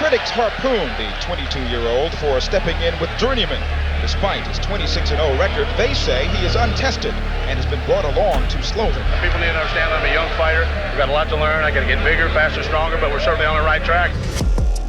Critics harpoon the 22-year-old for stepping in with journeyman. Despite his 26-0 record, they say he is untested and has been brought along too slowly. People need to understand I'm a young fighter. We've got a lot to learn. I got to get bigger, faster, stronger, but we're certainly on the right track.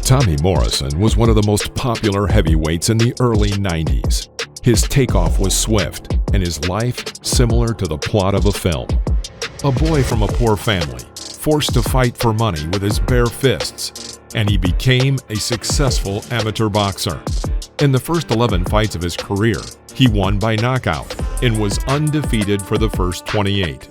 Tommy Morrison was one of the most popular heavyweights in the early 90s. His takeoff was swift, and his life similar to the plot of a film. A boy from a poor family, forced to fight for money with his bare fists, and he became a successful amateur boxer. In the first 11 fights of his career, he won by knockout and was undefeated for the first 28.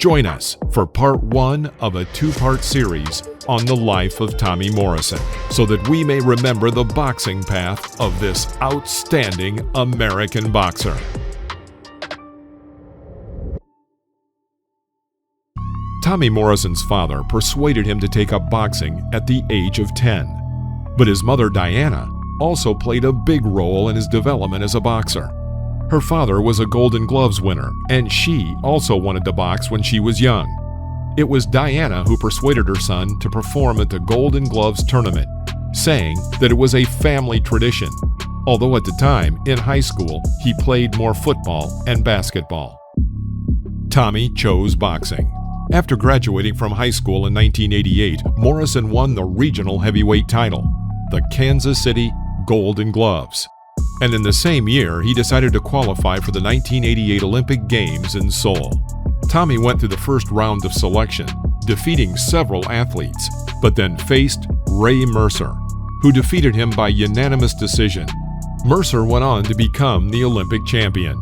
Join us for part 1 of a 2-part series on the life of Tommy Morrison, so that we may remember the boxing path of this outstanding American boxer. Tommy Morrison's father persuaded him to take up boxing at the age of 10. But his mother, Diana, also played a big role in his development as a boxer. Her father was a Golden Gloves winner, and she also wanted to box when she was young. It was Diana who persuaded her son to perform at the Golden Gloves tournament, saying that it was a family tradition, although at the time, in high school, he played more football and basketball. Tommy chose boxing. After graduating from high school in 1988, Morrison won the regional heavyweight title, the Kansas City Golden Gloves. And in the same year, he decided to qualify for the 1988 Olympic Games in Seoul. Tommy went through the first round of selection, defeating several athletes, but then faced Ray Mercer, who defeated him by unanimous decision. Mercer went on to become the Olympic champion.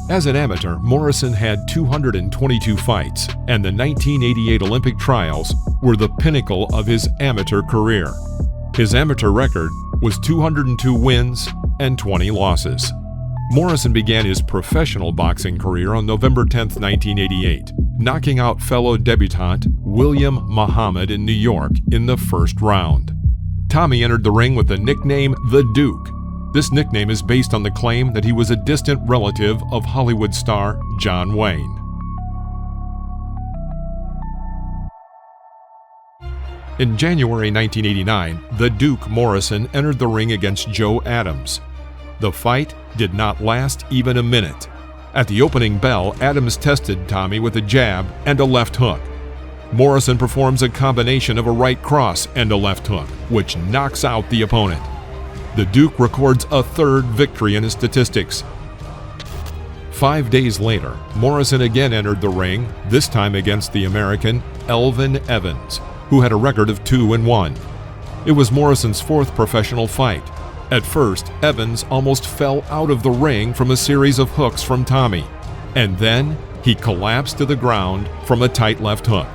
As an amateur, Morrison had 222 fights, and the 1988 Olympic trials were the pinnacle of his amateur career. His amateur record was 202 wins and 20 losses. Morrison began his professional boxing career on November 10, 1988, knocking out fellow debutant William Muhammad in New York in the first round. Tommy entered the ring with the nickname The Duke. This nickname is based on the claim that he was a distant relative of Hollywood star John Wayne. In January 1989, the Duke Morrison entered the ring against Joe Adams. The fight did not last even a minute. At the opening bell, Adams tested Tommy with a jab and a left hook. Morrison performs a combination of a right cross and a left hook, which knocks out the opponent. The Duke records a third victory in his statistics. 5 days later, Morrison again entered the ring, this time against the American ELVIN Evans, who had a record of 2-1. It was Morrison's fourth professional fight. At first, Evans almost fell out of the ring from a series of hooks from Tommy, and then he collapsed to the ground from a tight left hook.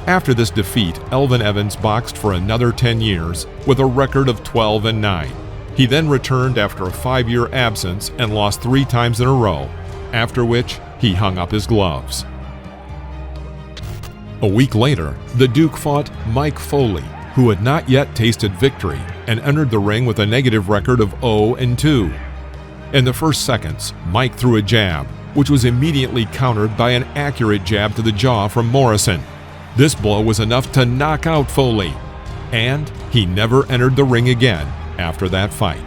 After this defeat, ELVIN Evans boxed for another 10 years with a record of 12-9. He then returned after a 5-year absence and lost 3 times in a row, after which he hung up his gloves. A week later, the Duke fought Mike FOLEY, who had not yet tasted victory, and entered the ring with a negative record of 0-2. In the first seconds, Mike threw a jab, which was immediately countered by an accurate jab to the jaw from Morrison. This blow was enough to knock out FOLEY, and he never entered the ring again after that fight.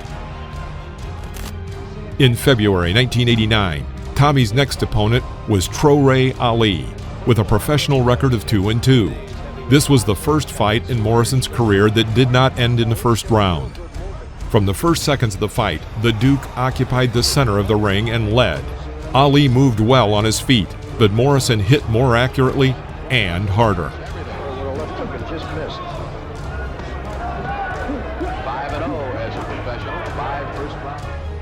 In February 1989, Tommy's next opponent was Troray Ali, with a professional record of 2-2. This was the first fight in Morrison's career that did not end in the first round. From the first seconds of the fight, the Duke occupied the center of the ring and led. Ali moved well on his feet, but Morrison hit more accurately and harder.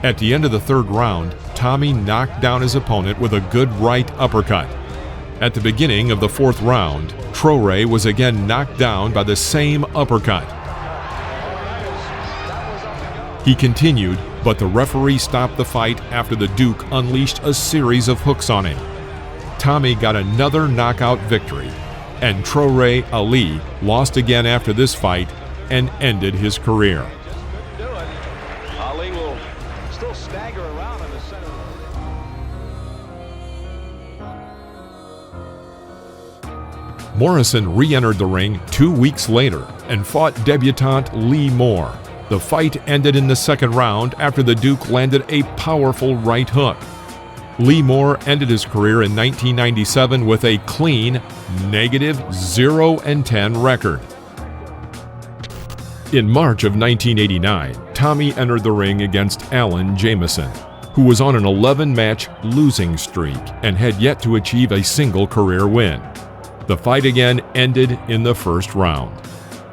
At the end of the third round, Tommy knocked down his opponent with a good right uppercut. At the beginning of the fourth round, Troray was again knocked down by the same uppercut. He continued, but the referee stopped the fight after the Duke unleashed a series of hooks on him. Tommy got another knockout victory, and Troray Ali lost again after this fight and ended his career. Ali will still stagger around in the center. Morrison re-entered the ring 2 weeks later and fought debutante Lee Moore. The fight ended in the second round after the Duke landed a powerful right hook. Lee Moore ended his career in 1997 with a clean -0-10 record. In March of 1989, Tommy entered the ring against Alan Jamison, who was on an 11-match losing streak and had yet to achieve a single career win. The fight again ended in the first round.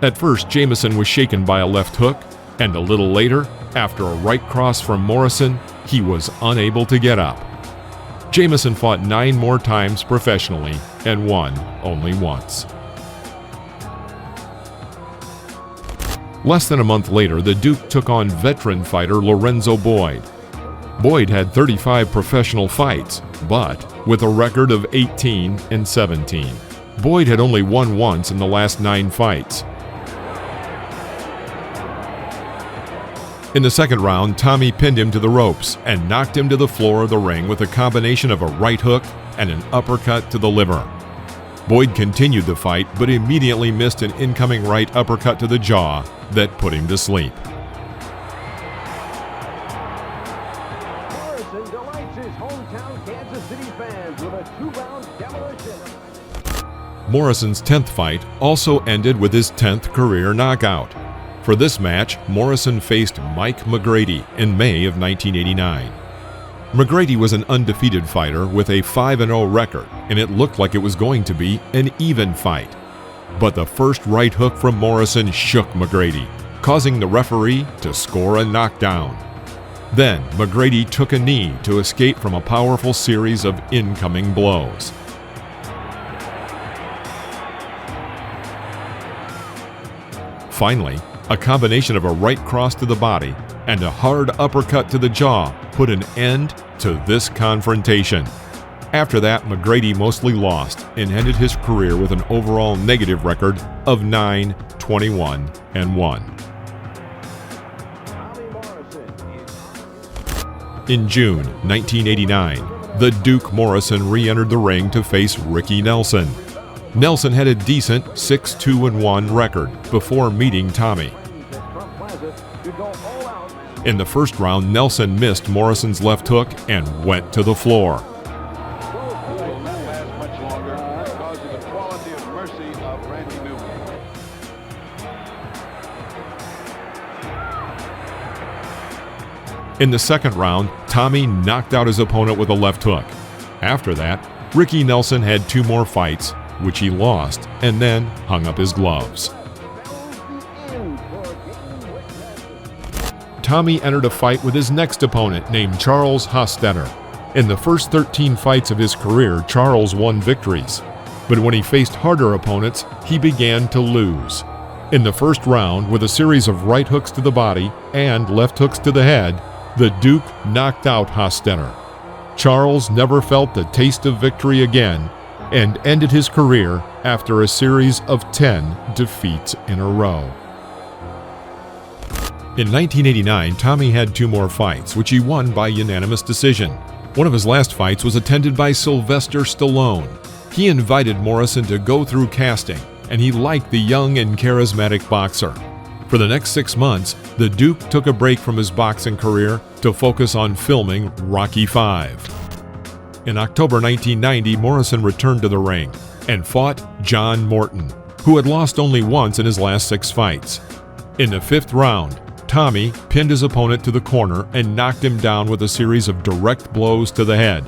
At first, Jamison was shaken by a left hook, and a little later, after a right cross from Morrison, he was unable to get up. Jamison fought 9 more times professionally and won only once. Less than a month later, the Duke took on veteran fighter Lorenzo Boyd. Boyd had 35 professional fights, but with a record of 18-17. Boyd had only won once in the last 9 fights. In the second round, Tommy pinned him to the ropes and knocked him to the floor of the ring with a combination of a right hook and an uppercut to the liver. Boyd continued the fight, but immediately missed an incoming right uppercut to the jaw that put him to sleep. Morrison delights his hometown Kansas City fans with a 2-round demolition. Morrison's 10th fight also ended with his 10th career knockout. For this match, Morrison faced Mike McGrady in May of 1989. McGrady was an undefeated fighter with a 5-0 record, and it looked like it was going to be an even fight. But the first right hook from Morrison shook McGrady, causing the referee to score a knockdown. Then, McGrady took a knee to escape from a powerful series of incoming blows. Finally, a combination of a right cross to the body and a hard uppercut to the jaw put an end to this confrontation. After that, McGrady mostly lost and ended his career with an overall negative record of 9-21-1. In June 1989, the Duke Morrison re-entered the ring to face Ricky Nelson. Nelson had a decent 6-2-1 record before meeting Tommy. In the first round, Nelson missed Morrison's left hook and went to the floor. In the second round, Tommy knocked out his opponent with a left hook. After that, Ricky Nelson had 2 more fights, which he lost, and then hung up his gloves. Tommy entered a fight with his next opponent named Charles Hostetter. In the first 13 fights of his career, Charles won victories. But when he faced harder opponents, he began to lose. In the first round, with a series of right hooks to the body and left hooks to the head, the Duke knocked out Hostetter. Charles never felt the taste of victory again and ended his career after a series of 10 defeats in a row. In 1989, Tommy had 2 more fights, which he won by unanimous decision. One of his last fights was attended by Sylvester Stallone. He invited Morrison to go through casting, and he liked the young and charismatic boxer. For the next 6 months, the Duke took a break from his boxing career to focus on filming Rocky V. In October 1990, Morrison returned to the ring and fought John Morton, who had lost only once in his last 6 fights. In the 5th round, Tommy pinned his opponent to the corner and knocked him down with a series of direct blows to the head.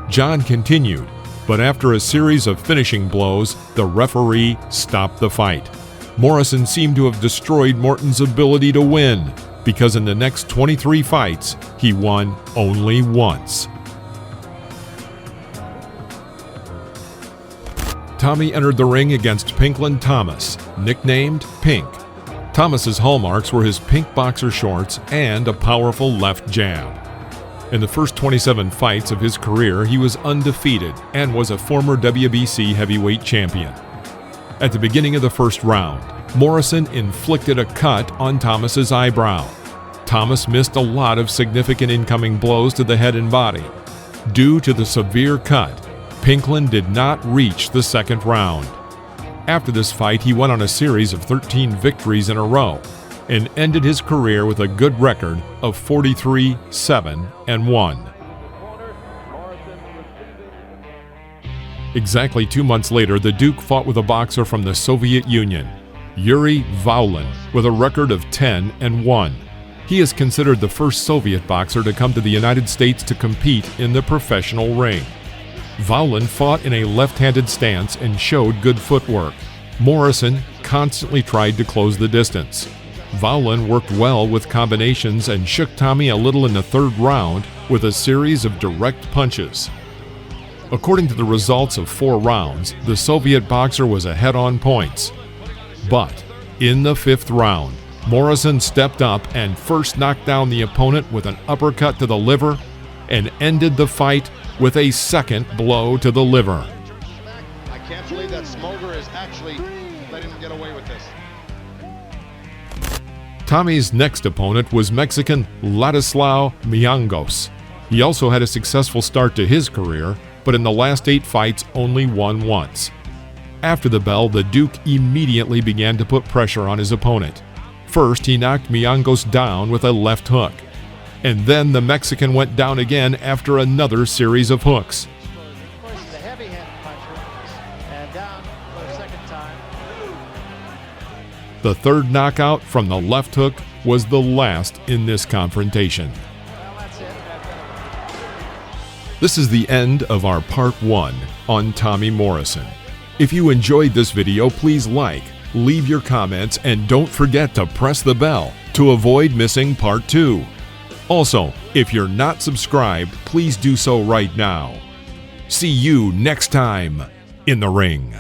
John continued, but after a series of finishing blows, the referee stopped the fight. Morrison seemed to have destroyed Morton's ability to win, because in the next 23 fights, he won only once. Tommy entered the ring against Pinklin Thomas, nicknamed Pink. Thomas's hallmarks were his pink boxer shorts and a powerful left jab. In the first 27 fights of his career, he was undefeated and was a former WBC heavyweight champion. At the beginning of the first round, Morrison inflicted a cut on Thomas's eyebrow. Thomas missed a lot of significant incoming blows to the head and body. Due to the severe cut, Pinklin did not reach the second round. After this fight, he went on a series of 13 victories in a row and ended his career with a good record of 43-7-1. Exactly 2 months later, the Duke fought with a boxer from the Soviet Union, Yuri Vaulin, with a record of 10-1. He is considered the first Soviet boxer to come to the United States to compete in the professional ring. Vaulin fought in a left-handed stance and showed good footwork. Morrison constantly tried to close the distance. Vaulin worked well with combinations and shook Tommy a little in the third round with a series of direct punches. According to the results of 4 rounds, the Soviet boxer was ahead on points. But in the 5th round, Morrison stepped up and first knocked down the opponent with an uppercut to the liver and ended the fight with a second blow to the liver. I can't believe that Smoger is actually letting him get away with this. Tommy's next opponent was Mexican Ladislao Mijangos. He also had a successful start to his career, but in the last 8 fights only won once. After the bell, the Duke immediately began to put pressure on his opponent. First, he knocked Mijangos down with a left hook, and then the Mexican went down again after another series of hooks. Of course, the heavy-handed puncher, and down for a second time. The third knockout from the left hook was the last in this confrontation. Well, that's it. This is the end of our part 1 on Tommy Morrison. If you enjoyed this video, please like, leave your comments, and don't forget to press the bell to avoid missing part 2. Also, if you're not subscribed, please do so right now. See you next time in the ring.